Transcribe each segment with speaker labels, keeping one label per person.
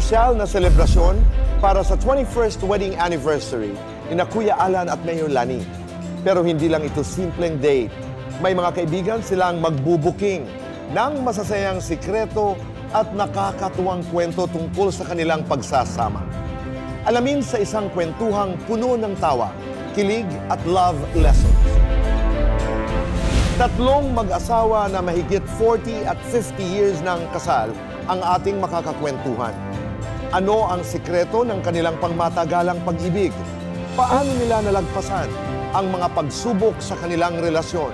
Speaker 1: espesyal na selebrasyon para sa 21st wedding anniversary ni na Kuya Alan at Mayor Lani. Pero hindi lang ito simpleng date. May mga kaibigan silang magbubuking ng masasayang sikreto at nakakatuwang kwento tungkol sa kanilang pagsasama. Alamin sa isang kwentuhang puno ng tawa, kilig at love lessons. Tatlong mag-asawa na mahigit 40 at 50 years ng kasal ang ating makakakwentuhan. Ano ang sikreto ng kanilang pangmatagalang pag-ibig? Paano nila nalagpasan ang mga pagsubok sa kanilang relasyon?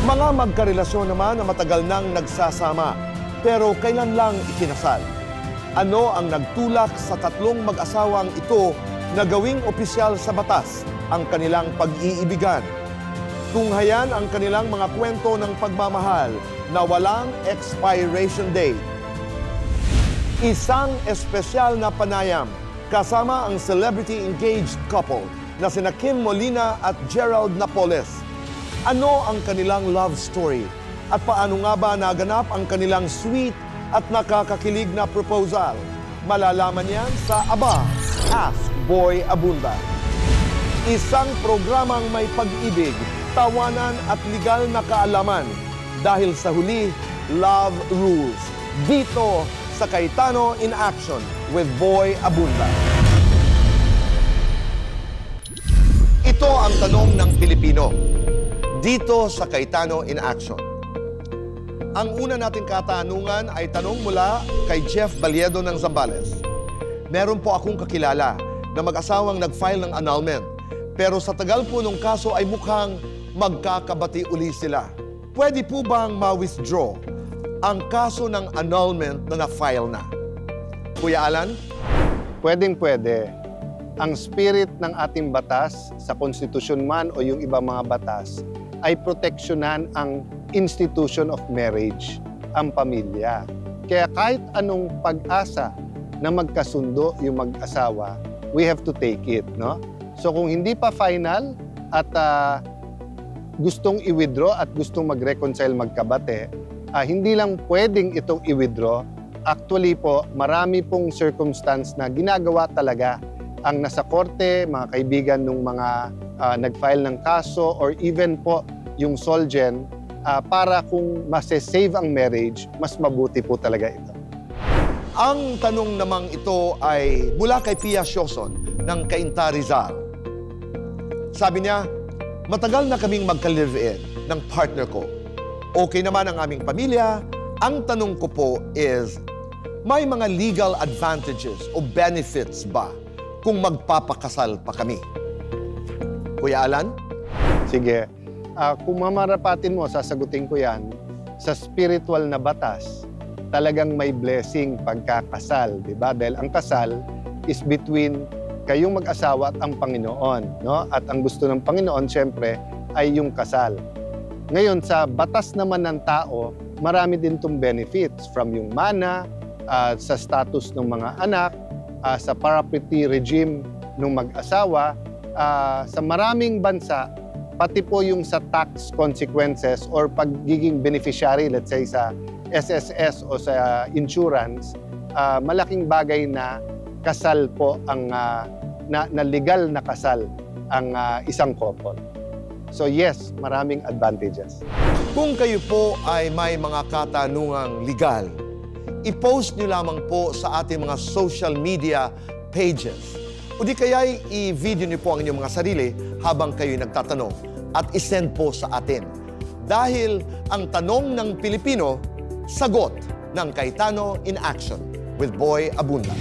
Speaker 1: Mga magkarelasyon naman na matagal nang nagsasama, pero kailan lang ikinasal? Ano ang nagtulak sa tatlong mag-asawang ito na gawing opisyal sa batas ang kanilang pag-iibigan? Tunghayan ang kanilang mga kwento ng pagmamahal na walang expiration date. Isang espesyal na panayam kasama ang celebrity-engaged couple na sina Kim Molina at Gerald Napoles. Ano ang kanilang love story? At paano nga ba naganap ang kanilang sweet at nakakakilig na proposal? Malalaman yan sa Aba, Ask Boy Abunda. Isang programang may pag-ibig, tawanan at legal na kaalaman. Dahil sa huli, love rules. Dito sa Cayetano in Action with Boy Abunda. Ito ang tanong ng Pilipino. Dito sa Cayetano in Action. Ang una nating katanungan ay tanong mula kay Jeff Baliedo ng Zambales. Meron po akong kakilala na mag-asawang nag-file ng annulment. Pero sa tagal po nung kaso ay mukhang magkakabati uli sila. Pwede po bang ma-withdraw ang kaso ng annulment na na-file na? Kuya Alan?
Speaker 2: Pwedeng-pwede. Ang spirit ng ating batas, sa konstitusyon man o yung ibang mga batas, ay proteksyonan ang institution of marriage, ang pamilya. Kaya kahit anong pag-asa na magkasundo yung mag-asawa, we have to take it, no? So kung hindi pa final at gustong i-withdraw at gustong mag-reconcile magkabate, hindi lang pwedeng itong i-withdraw. Actually po, marami pong circumstance na ginagawa talaga ang nasa korte, mga kaibigan ng mga nag-file ng kaso or even po yung solgen para kung masesave ang marriage, mas mabuti po talaga ito.
Speaker 1: Ang tanong namang ito ay mula kay Pia Sioson ng Cainta Rizal. Sabi niya, matagal na kaming magka-live-in ng partner ko. Okay naman ang aming pamilya. Ang tanong ko po is, may mga legal advantages o benefits ba kung magpapakasal pa kami? Kuya Alan?
Speaker 2: Sige. Kung mamarapatin mo, sasagutin ko yan. Sa spiritual na batas, talagang may blessing pagkakasal, di ba? Dahil ang kasal is between kayong mag-asawa at ang Panginoon, no? At ang gusto ng Panginoon, siyempre, ay yung kasal. Ngayon, sa batas naman ng tao, marami din itong benefits from yung mana, sa status ng mga anak, sa property regime ng mag-asawa, sa maraming bansa, pati po yung sa tax consequences or pagiging beneficiary, let's say sa SSS o sa insurance, malaking bagay na kasal po ang na legal na kasal ang isang couple. So yes, maraming advantages.
Speaker 1: Kung kayo po ay may mga katanungang legal, i-post nyo lamang po sa ating mga social media pages. O di kaya i-video nyo po ang inyong mga sarili habang kayo nagtatanong at isend po sa atin. Dahil ang tanong ng Pilipino, sagot ng Cayetano in Action with Boy Abunda.